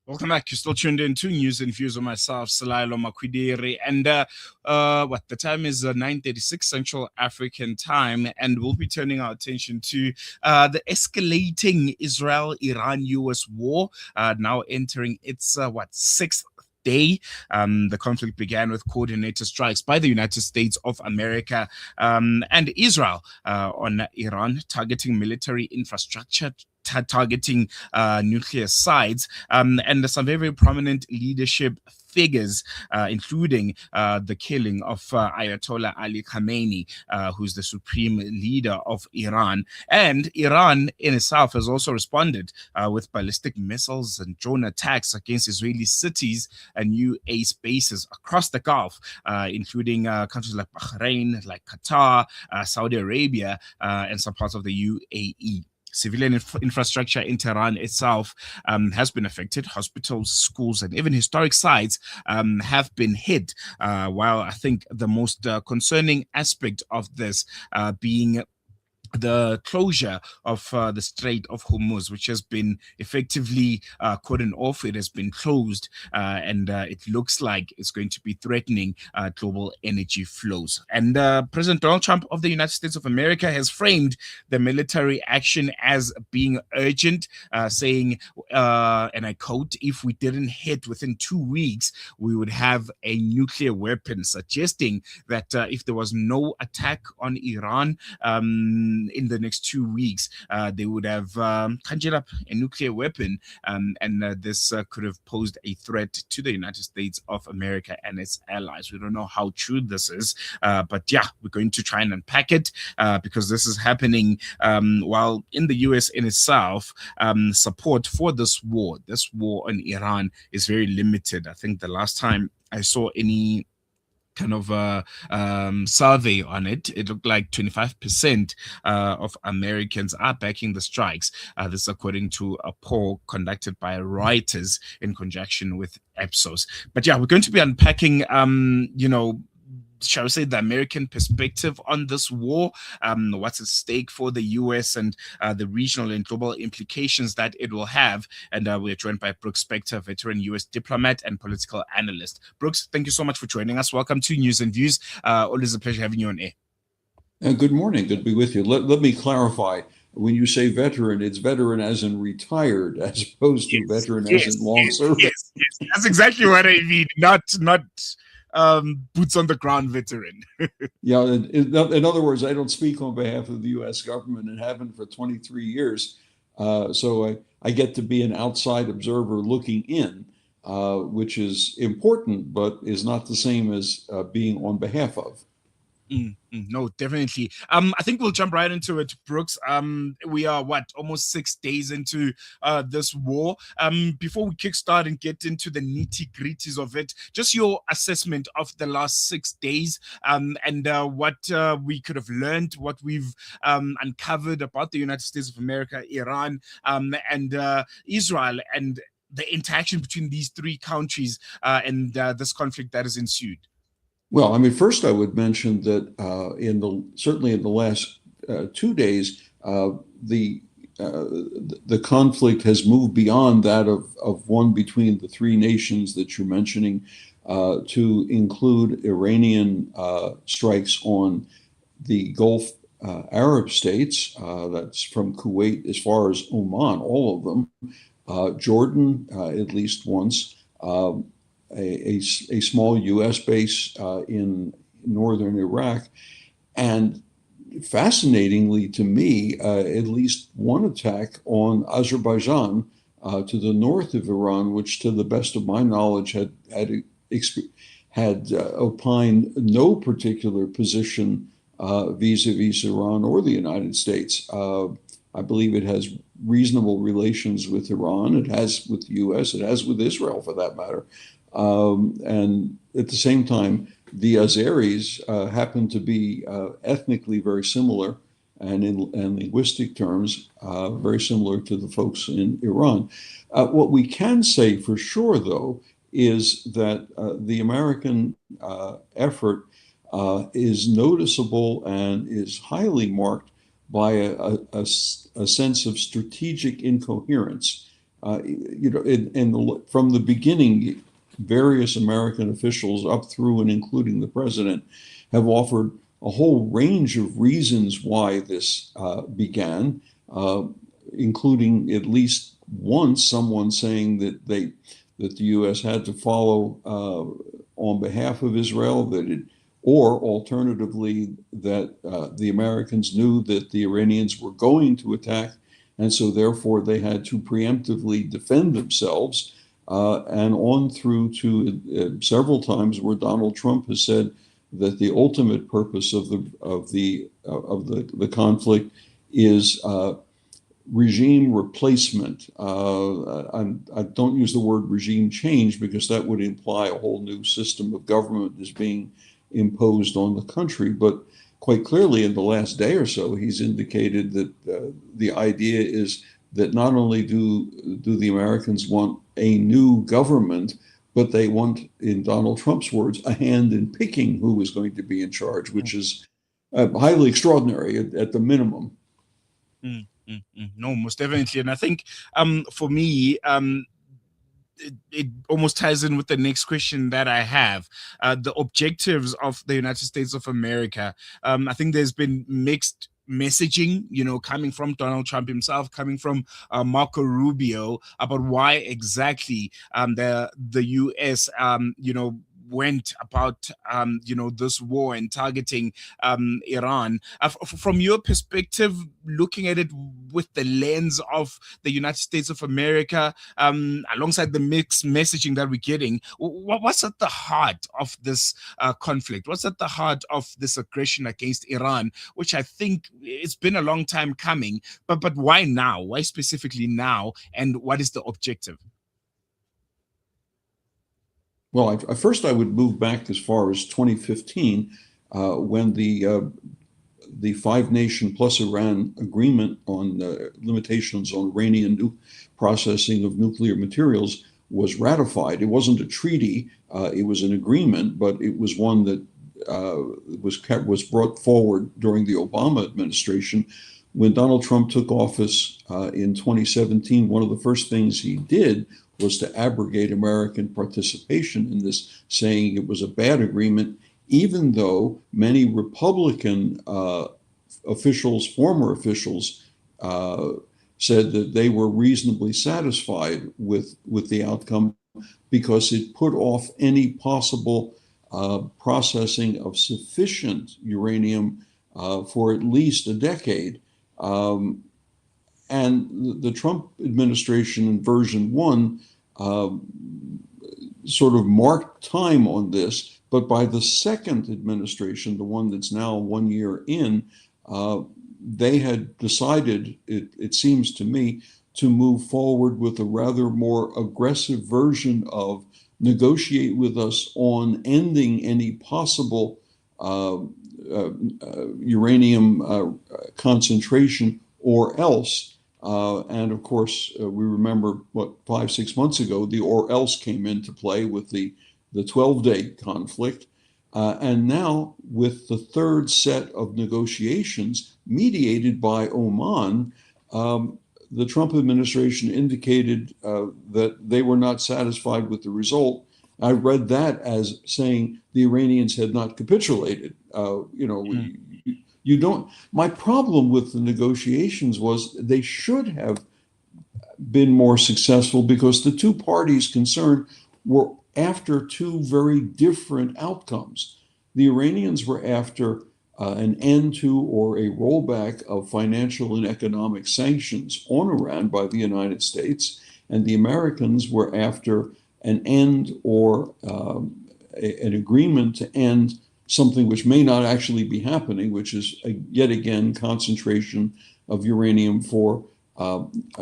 Welcome back. You're still tuned in to News and Views with myself, Salailo Makwidiri. And the time is 9:36 Central African time, and we'll be turning our attention to the escalating Israel-Iran-US war, now entering its sixth day. The conflict began with coordinated strikes by the United States of America and Israel on Iran, targeting military infrastructure, targeting nuclear sites, and some very, very prominent leadership figures, including the killing of Ayatollah Ali Khamenei, who's the supreme leader of Iran. And Iran in itself has also responded with ballistic missiles and drone attacks against Israeli cities and UAE bases across the Gulf, including countries like Bahrain, like Qatar, Saudi Arabia, and some parts of the UAE. Civilian infrastructure in Tehran itself has been affected. Hospitals, schools, and even historic sites have been hit, while I think the most concerning aspect of this being the closure of the Strait of Hormuz, which has been effectively cordoned off. It has been closed, and it looks like it's going to be threatening global energy flows. And President Donald Trump of the United States of America has framed the military action as being urgent, saying, and I quote, "If we didn't hit within 2 weeks, we would have a nuclear weapon," suggesting that if there was no attack on Iran in the next 2 weeks, they would have conjured up a nuclear weapon, and this could have posed a threat to the United States of America and its allies. We don't know how true this is, but yeah, we're going to try and unpack it because this is happening while in the US in itself, support for this war on Iran is very limited. I think the last time I saw any kind of survey on it, it looked like 25% of Americans are backing the strikes. This according to a poll conducted by Reuters in conjunction with Ipsos. But yeah, we're going to be unpacking, shall we say, the American perspective on this war, what's at stake for the US, and the regional and global implications that it will have. And we're joined by Brooks Spector, veteran US diplomat and political analyst. Brooks, thank you so much for joining us. Welcome to News and Views. Always a pleasure having you on air. Good morning. Good to be with you. Let me clarify. When you say veteran, it's veteran as in retired, as opposed to veteran as in long service. Yes. That's exactly what I mean. Not boots on the ground veteran. Yeah, in other words, I don't speak on behalf of the U.S. government and haven't for 23 years. So I get to be an outside observer looking in, which is important, but is not the same as being on behalf of. No, definitely. I think we'll jump right into it, Brooks. We are almost 6 days into this war. Before we kickstart and get into the nitty-gritties of it, just your assessment of the last 6 days, and what we could have learned, what we've uncovered about the United States of America, Iran, and Israel, and the interaction between these three countries and this conflict that has ensued. Well, I mean, first I would mention that certainly in the last 2 days, the conflict has moved beyond that of one between the three nations that you're mentioning, to include Iranian strikes on the Gulf Arab states. That's from Kuwait as far as Oman, all of them. Jordan, at least once. A small U.S. base in northern Iraq. And fascinatingly to me, at least one attack on Azerbaijan to the north of Iran, which to the best of my knowledge had opined no particular position vis-a-vis Iran or the United States. I believe it has reasonable relations with Iran. It has with the U.S. It has with Israel, for that matter. And at the same time, the Azeris happen to be ethnically very similar, and in linguistic terms, very similar to the folks in Iran. What we can say for sure, though, is that the American effort is noticeable and is highly marked by a sense of strategic incoherence. From the beginning, various American officials, up through and including the president, have offered a whole range of reasons why this began, including at least once someone saying that the U.S. had to follow on behalf of Israel, or alternatively that the Americans knew that the Iranians were going to attack, and so therefore they had to preemptively defend themselves, and on through to several times where Donald Trump has said that the ultimate purpose of the conflict is regime replacement. I don't use the word regime change because that would imply a whole new system of government is being imposed on the country. But quite clearly, in the last day or so, he's indicated that the idea is that not only do the Americans want a new government, but they want, in Donald Trump's words, a hand in picking who is going to be in charge, which is highly extraordinary at the minimum. No, most definitely. And I think for me, it almost ties in with the next question that I have. The objectives of the United States of America. I think there's been mixed messaging, coming from Donald Trump himself, coming from Marco Rubio, about why exactly the U.S. Went about this war and targeting Iran. From your perspective, looking at it with the lens of the United States of America, alongside the mixed messaging that we're getting, what's at the heart of this conflict? What's at the heart of this aggression against Iran, which I think it's been a long time coming, but why now? Why specifically now? And what is the objective? Well, first I would move back as far as 2015, when the five-nation plus Iran agreement on limitations on Iranian processing of nuclear materials was ratified. It wasn't a treaty; it was an agreement, but it was one that was brought forward during the Obama administration. When Donald Trump took office in 2017, one of the first things he did was to abrogate American participation in this, saying it was a bad agreement, even though many Republican officials, former officials, said that they were reasonably satisfied with the outcome because it put off any possible processing of sufficient uranium for at least a decade. And the Trump administration in version one sort of marked time on this, but by the second administration, the one that's now 1 year in, they had decided, it seems to me, to move forward with a rather more aggressive version of negotiate with us on ending any possible uranium concentration or else. And of course, we remember 5-6 months ago, the or else came into play with the 12-day conflict. And now with the third set of negotiations mediated by Oman, the Trump administration indicated that they were not satisfied with the result. I read that as saying the Iranians had not capitulated. You don't. My problem with the negotiations was they should have been more successful because the two parties concerned were after two very different outcomes. The Iranians were after an end to or a rollback of financial and economic sanctions on Iran by the United States, and the Americans were after an end or an agreement to end something which may not actually be happening, which is yet again concentration of uranium for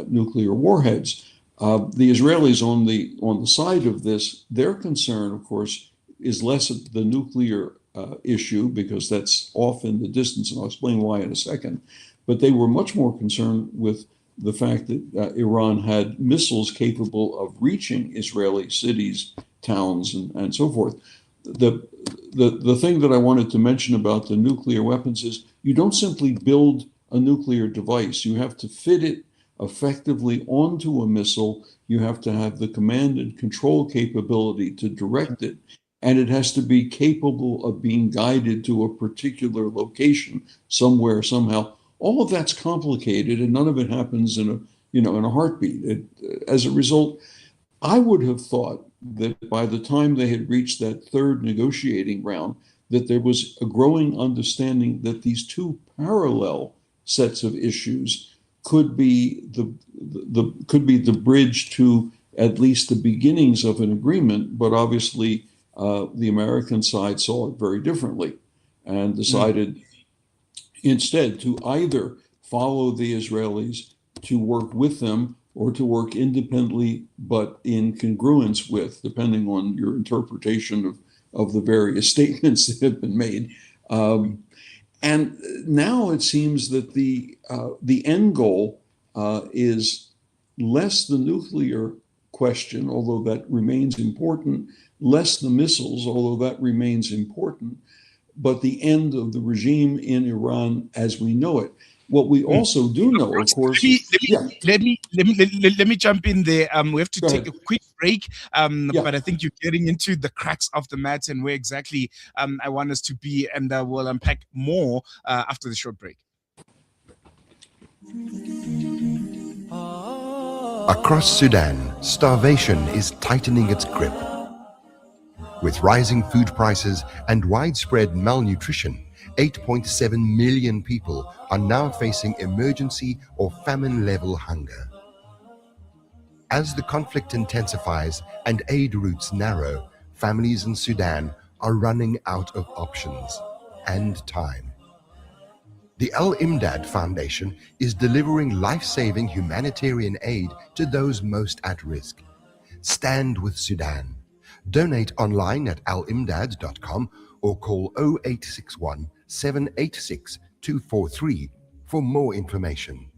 nuclear warheads. The Israelis on the side of this, their concern, of course, is less of the nuclear issue because that's off in the distance, and I'll explain why in a second. But they were much more concerned with the fact that Iran had missiles capable of reaching Israeli cities, towns, and so forth. The thing that I wanted to mention about the nuclear weapons is you don't simply build a nuclear device. You have to fit it effectively onto a missile, you have to have the command and control capability to direct it. And it has to be capable of being guided to a particular location somewhere, somehow. All of that's complicated, and none of it happens in a heartbeat. As a result, I would have thought that by the time they had reached that third negotiating round, that there was a growing understanding that these two parallel sets of issues could be the bridge to at least the beginnings of an agreement. But obviously, the American side saw it very differently and decided instead to either follow the Israelis, to work with them, or to work independently, but in congruence with, depending on your interpretation of the various statements that have been made. And now it seems that the end goal is less the nuclear question, although that remains important, less the missiles, although that remains important, but the end of the regime in Iran as we know it. What we also do know, of course, let me jump in there. We have to take a quick break, but I think you're getting into the cracks of the mat and where exactly I want us to be, and we'll unpack more after the short break. Across Sudan, starvation is tightening its grip. With rising food prices and widespread malnutrition, 8.7 million people are now facing emergency or famine-level hunger. As the conflict intensifies and aid routes narrow, families in Sudan are running out of options and time. The Al-Imdad Foundation is delivering life-saving humanitarian aid to those most at risk. Stand with Sudan. Donate online at alimdad.com or call 0861 786 243 for more information.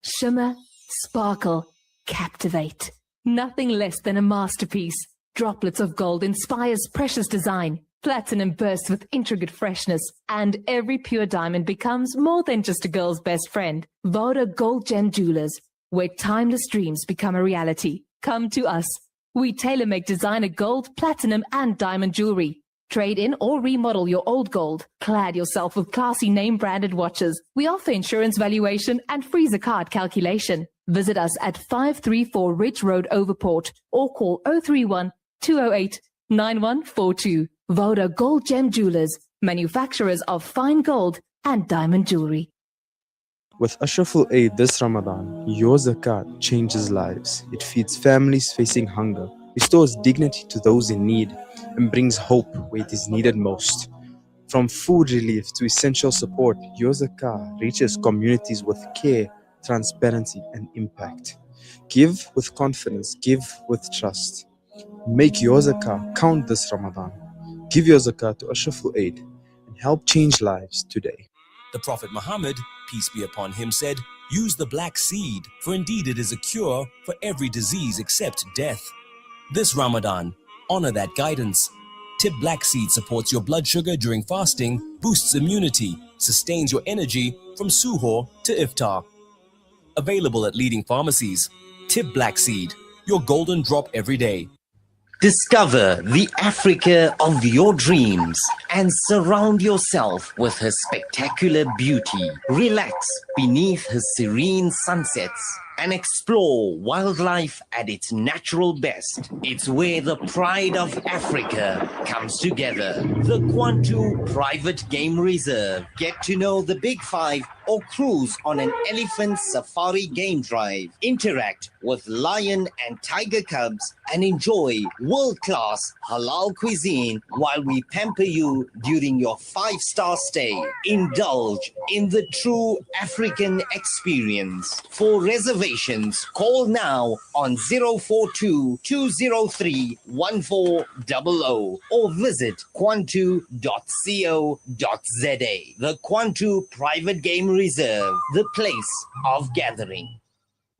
Shimmer, sparkle, captivate. Nothing less than a masterpiece. Droplets of gold inspires precious design. Platinum bursts with intricate freshness, and every pure diamond becomes more than just a girl's best friend. Voda Gold Gem Jewelers, where timeless dreams become a reality. Come to us. We tailor-make designer gold, platinum, and diamond jewelry. Trade in or remodel your old gold. Clad yourself with classy name-branded watches. We offer insurance valuation and freezer card calculation. Visit us at 534 Ridge Road, Overport, or call 031 208 9142. Voda Gold Gem Jewelers, manufacturers of fine gold and diamond jewelry. With Ashraful Aid this Ramadan, your zakat changes lives. It feeds families facing hunger, restores dignity to those in need, and brings hope where it is needed most. From food relief to essential support, your zakah reaches communities with care, transparency, and impact. Give with confidence, give with trust. Make your zakah count this Ramadan. Give your zakah to Ashraful Aid and help change lives today. The Prophet Muhammad, peace be upon him, said, "Use the black seed, for indeed it is a cure for every disease except death." This Ramadan, honor that guidance. Tip Black Seed supports your blood sugar during fasting, boosts immunity, sustains your energy from suhoor to iftar. Available at leading pharmacies. Tip Black Seed, your golden drop every day. Discover the Africa of your dreams and surround yourself with her spectacular beauty. Relax beneath her serene sunsets and explore wildlife at its natural best. It's where the pride of Africa comes together. The Kwantu Private Game Reserve. Get to know the Big Five or cruise on an elephant safari game drive. Interact with lion and tiger cubs and enjoy world-class halal cuisine while we pamper you during your 5-star stay. Indulge in the true African experience. For reservations, call now on 042-203-1400 or visit kwantu.co.za. The Kwantu Private Game Reserve, the place of gathering.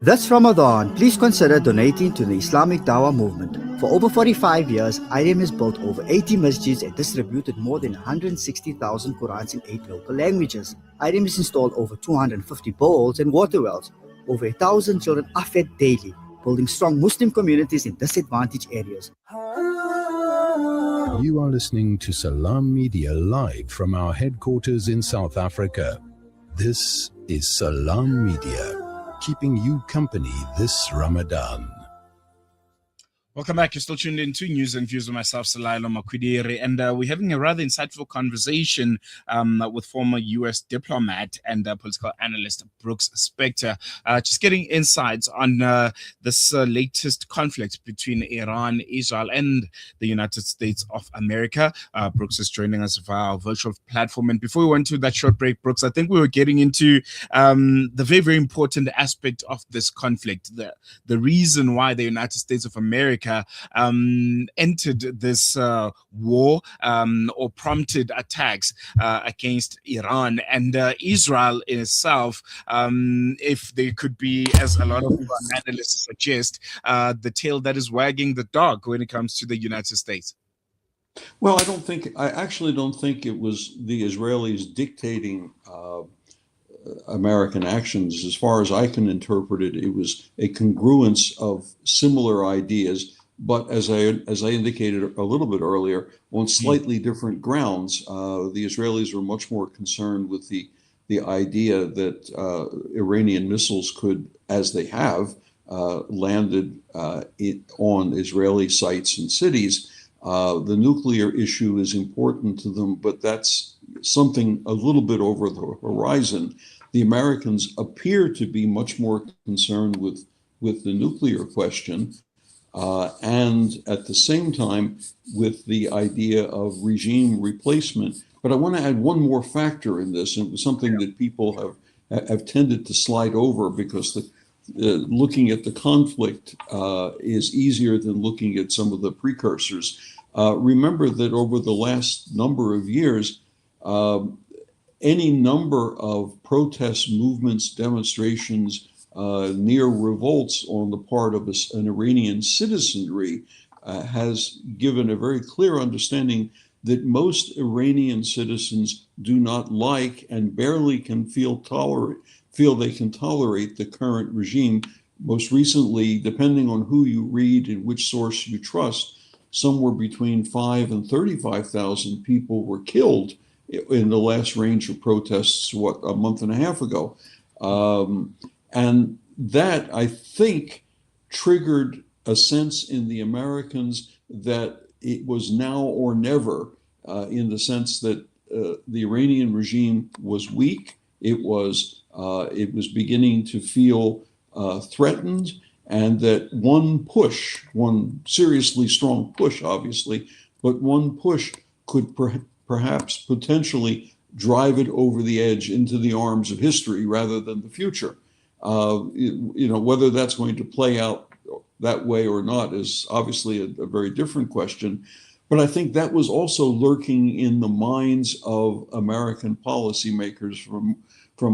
This Ramadan, please consider donating to the Islamic Dawah movement. For over 45 years, IRIM has built over 80 masjids and distributed more than 160,000 Qurans in 8 local languages. IRIM has installed over 250 boreholes and water wells. Over 1,000 children are fed daily, building strong Muslim communities in disadvantaged areas. You are listening to Salam Media live from our headquarters in South Africa. This is Salam Media, keeping you company this Ramadan. Welcome back. You're still tuned in to News and Views with myself, Salailo Makwidiri, and we're having a rather insightful conversation with former U.S. diplomat and political analyst Brooks Spector, just getting insights on this latest conflict between Iran, Israel, and the United States of America. Brooks is joining us via our virtual platform. And before we went to that short break, Brooks, I think we were getting into the very, very important aspect of this conflict, the reason why the United States of America entered this war or prompted attacks against Iran and Israel in itself, if they could be, as a lot of analysts suggest, the tail that is wagging the dog when it comes to the United States. Well, I actually don't think it was the Israelis dictating American actions. As far as I can interpret it, it was a congruence of similar ideas, but as I indicated a little bit earlier, on slightly different grounds. The Israelis were much more concerned with the idea that Iranian missiles could, as they have, landed on Israeli sites and cities. The nuclear issue is important to them, but that's something a little bit over the horizon. The Americans appear to be much more concerned with the nuclear question, and at the same time with the idea of regime replacement. But I want to add one more factor in this, and it was something that people have tended to slide over because looking at the conflict is easier than looking at some of the precursors. Remember that over the last number of years, any number of protests, movements, demonstrations, near revolts on the part of an Iranian citizenry has given a very clear understanding that most Iranian citizens do not like and barely can feel they can tolerate the current regime. Most recently, depending on who you read and which source you trust, somewhere between 5,000 and 35,000 people were killed in the last range of protests, a month and a half ago. And that, I think, triggered a sense in the Americans that it was now or never, in the sense that the Iranian regime was weak. It was beginning to feel threatened, and that one seriously strong push, obviously, but one push could perhaps potentially drive it over the edge into the arms of history rather than the future. Whether that's going to play out that way or not is obviously a very different question. But I think that was also lurking in the minds of American policymakers, from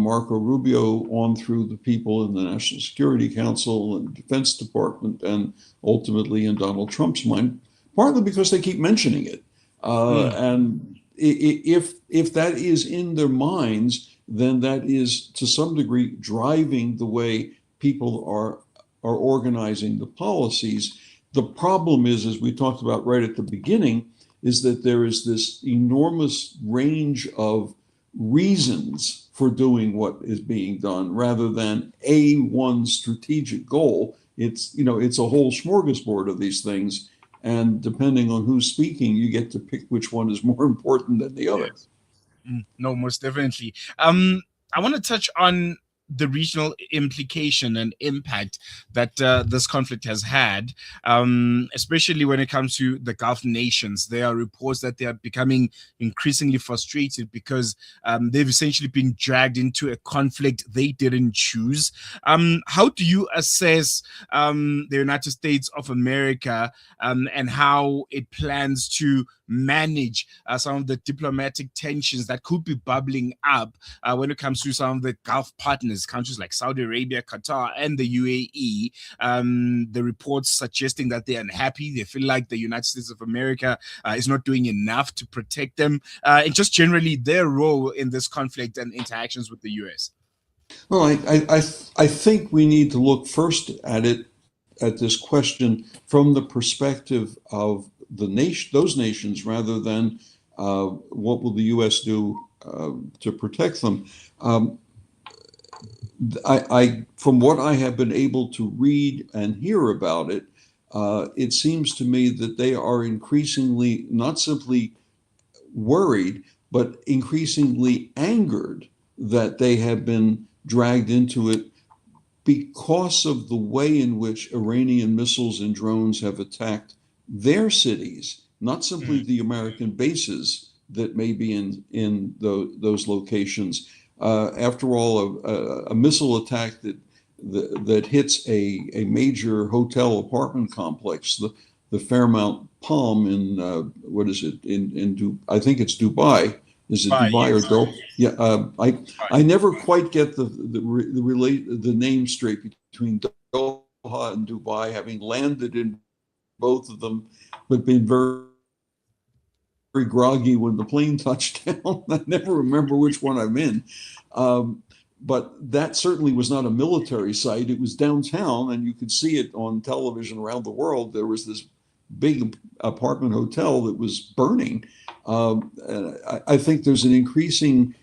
Marco Rubio on through the people in the National Security Council and Defense Department, and ultimately in Donald Trump's mind, partly because they keep mentioning it. And if that is in their minds, then that is to some degree driving the way people are organizing the policies. The problem is, as we talked about right at the beginning, is that there is this enormous range of reasons for doing what is being done rather than one strategic goal. It's a whole smorgasbord of these things. And depending on who's speaking, you get to pick which one is more important than the other. No, most definitely. I want to touch on the regional implication and impact that this conflict has had, especially when it comes to the Gulf nations. There are reports that they are becoming increasingly frustrated because they've essentially been dragged into a conflict they didn't choose. How do you assess the United States of America and how it plans to manage some of the diplomatic tensions that could be bubbling up when it comes to some of the Gulf partners? partners, countries like Saudi Arabia, Qatar, and the UAE. The reports suggesting that they're unhappy. They feel like the United States of America is not doing enough to protect them, and just generally their role in this conflict and interactions with the US. Well, I think we need to look first at this question from the perspective of those nations, rather than what will the U.S. do to protect them. From what I have been able to read and hear about it, it seems to me that they are increasingly not simply worried, but increasingly angered that they have been dragged into it because of the way in which Iranian missiles and drones have attacked their cities, not simply the American bases that may be in those locations. After all, a missile attack that hits a major hotel apartment complex, the Fairmount Palm in what is it I think it's Dubai. Is it Dubai or Doha? Yeah, I never quite get the name straight between Doha and Dubai, having landed in both of them, but been very, very groggy when the plane touched down. I never remember which one I'm in. But that certainly was not a military site. It was downtown, and you could see it on television around the world. There was this big apartment hotel that was burning. I think there's an increasing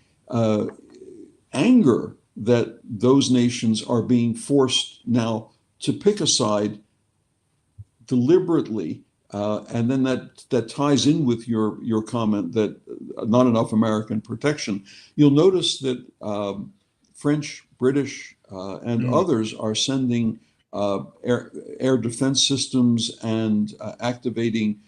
anger that those nations are being forced now to pick a side deliberately, and then that ties in with your comment that not enough American protection. You'll notice that French, British, and others are sending air defense systems and activating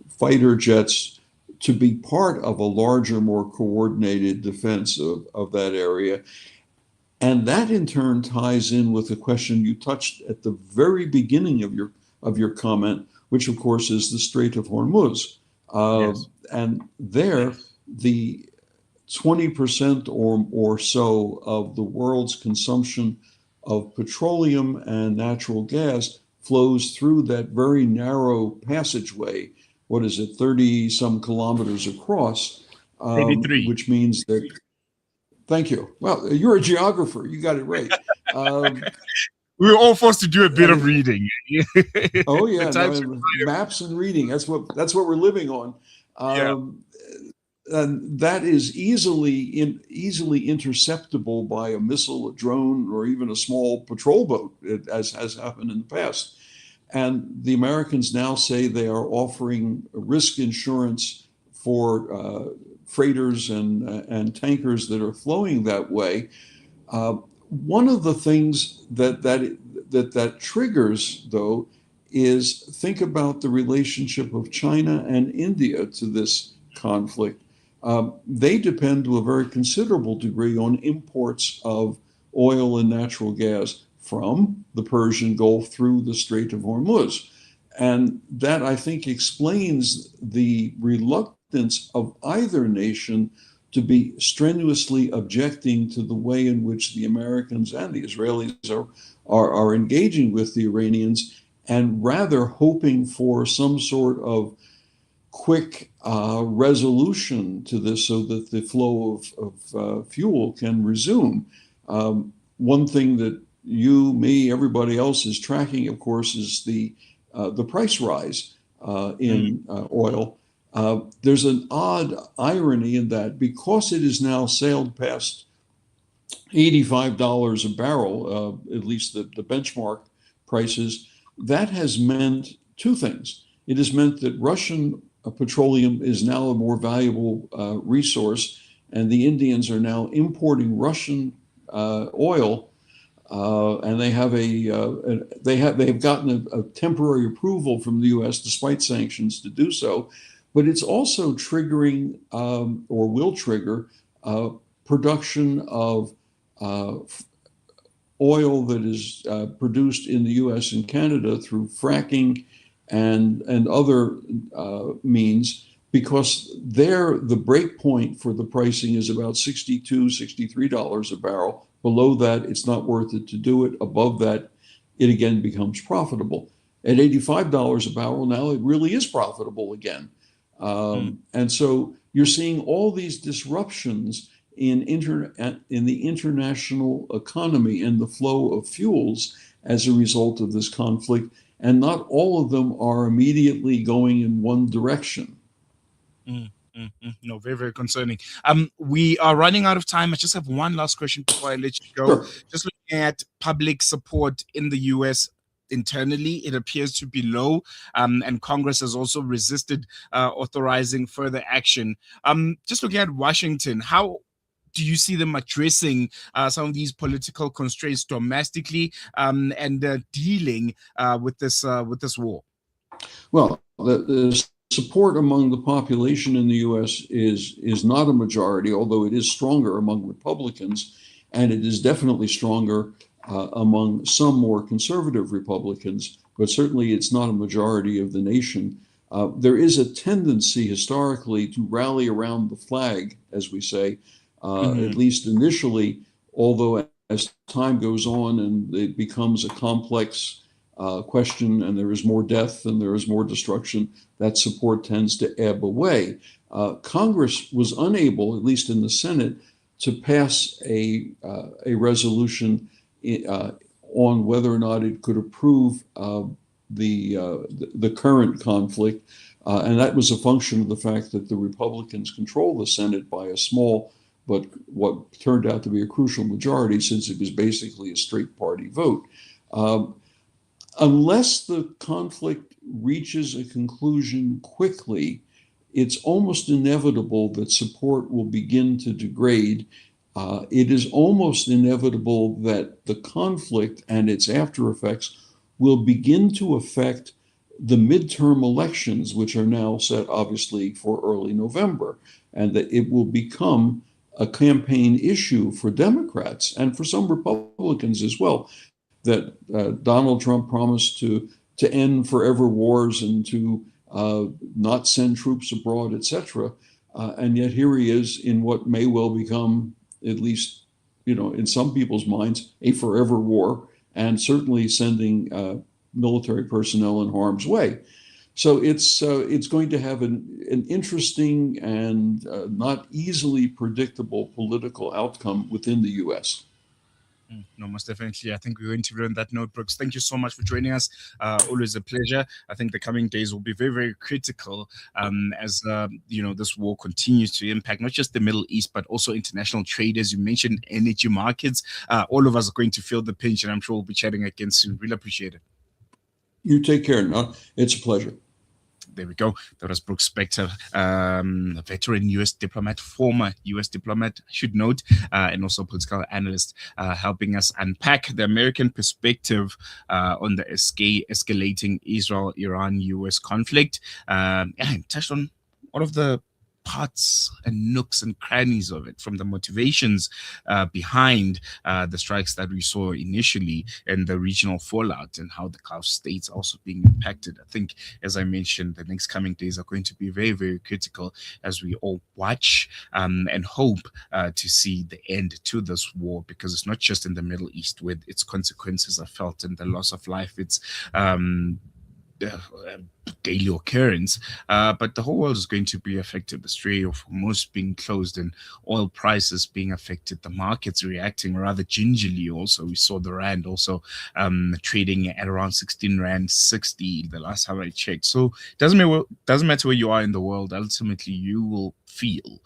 fighter jets to be part of a larger, more coordinated defense of that area. And that in turn ties in with the question you touched at the very beginning of your comment, which of course is the Strait of Hormuz. Yes. And there, the 20% or so of the world's consumption of petroleum and natural gas flows through that very narrow passageway. What is it, 30 some kilometers across? 33. Which means that, thank you. Well, you're a geographer, you got it right. We were all forced to do a bit of reading. Oh yeah, maps and reading, that's what we're living on. And that is easily interceptable by a missile, a drone, or even a small patrol boat, as has happened in the past. And the Americans now say they are offering risk insurance for freighters and tankers that are flowing that way. One of the things that triggers, though, is think about the relationship of China and India to this conflict. They depend to a very considerable degree on imports of oil and natural gas from the Persian Gulf through the Strait of Hormuz. And that, I think, explains the reluctance of either nation to be strenuously objecting to the way in which the Americans and the Israelis are engaging with the Iranians, and rather hoping for some sort of quick resolution to this so that the flow of fuel can resume. One thing that you, me, everybody else is tracking, of course, is the price rise in oil. There's an odd irony in that, because it has now sailed past $85 a barrel, at least the benchmark prices. That has meant two things. It has meant that Russian petroleum is now a more valuable resource, and the Indians are now importing Russian oil, and they have gotten a temporary approval from the U.S. despite sanctions to do so. But it's also triggering or will trigger production of oil that is produced in the U.S. and Canada through fracking and other means, because there the break point for the pricing is about $62, $63 a barrel. Below that, it's not worth it to do it. Above that, it again becomes profitable. At $85 a barrel now, it really is profitable again. And so you're seeing all these disruptions in the international economy and the flow of fuels as a result of this conflict, and not all of them are immediately going in one direction. No, very, very concerning. We are running out of time. I just have one last question before I let you go. Sure. Just looking at public support in the US internally, it appears to be low, and Congress has also resisted authorizing further action. Just looking at Washington, how do you see them addressing some of these political constraints domestically, and dealing with this war? Well, the support among the population in the U.S. is not a majority, although it is stronger among Republicans, and it is definitely stronger among some more conservative Republicans, but certainly it's not a majority of the nation. There is a tendency historically to rally around the flag, as we say, at least initially, although as time goes on and it becomes a complex question and there is more death and there is more destruction, that support tends to ebb away. Congress was unable, at least in the Senate, to pass a resolution on whether or not it could approve the current conflict, and that was a function of the fact that the Republicans control the Senate by a small but what turned out to be a crucial majority, since it was basically a straight party vote. Unless the conflict reaches a conclusion quickly, it's almost inevitable that support will begin to degrade. It is almost inevitable that the conflict and its after effects will begin to affect the midterm elections, which are now set obviously for early November, and that it will become a campaign issue for Democrats and for some Republicans as well, that Donald Trump promised to end forever wars and to not send troops abroad, etc. And yet here he is in what may well become, at least, in some people's minds, a forever war, and certainly sending military personnel in harm's way. So it's going to have an interesting and not easily predictable political outcome within the U.S. No, most definitely. I think we're going to learn that note, Brooks. Thank you so much for joining us. Always a pleasure. I think the coming days will be very, very critical as this war continues to impact not just the Middle East, but also international trade. As you mentioned, energy markets. All of us are going to feel the pinch, and I'm sure we'll be chatting again soon. Really appreciate it. You take care. No, it's a pleasure. There we go. That was Brooks Spector, a veteran U.S. diplomat, former U.S. diplomat, I should note, and also political analyst, helping us unpack the American perspective on the escalating Israel-Iran-U.S. conflict, and touched on all of the parts and nooks and crannies of it, from the motivations behind the strikes that we saw initially and the regional fallout, and how the Gulf states also being impacted. I think, as I mentioned, the next coming days are going to be very, very critical as we all watch and hope to see the end to this war, because it's not just in the Middle East where its consequences are felt and the loss of life. It's daily occurrence, but the whole world is going to be affected. The Strait of Hormuz being closed and oil prices being affected, the markets reacting rather gingerly. Also, we saw the rand also trading at around 16 rand 60 the last time I checked. So it doesn't matter where you are in the world, ultimately you will feel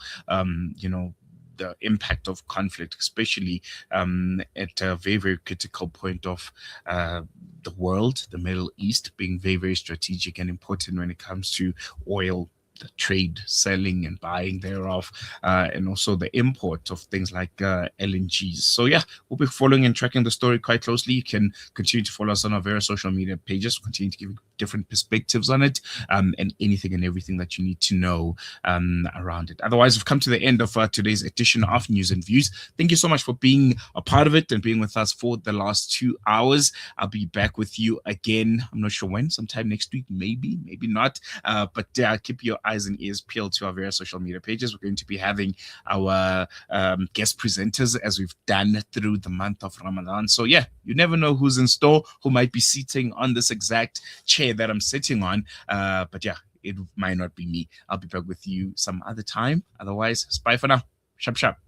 the impact of conflict, especially at a very, very critical point of the world, the Middle East, being very, very strategic and important when it comes to oil, the trade, selling and buying thereof, and also the import of things like LNGs. So yeah, we'll be following and tracking the story quite closely. You can continue to follow us on our various social media pages. We'll continue to give different perspectives on it, and anything and everything that you need to know around it. Otherwise, we've come to the end of today's edition of News and Views. Thank you so much for being a part of it and being with us for the last 2 hours. I'll be back with you again. I'm not sure when, sometime next week, maybe not. But keep your eyes and ears peeled to our various social media pages. We're going to be having our guest presenters as we've done through the month of Ramadan. So yeah, you never know who's in store, who might be sitting on this exact chair that I'm sitting on. But yeah, it might not be me. I'll be back with you some other time. Otherwise, bye for now. Shap shap.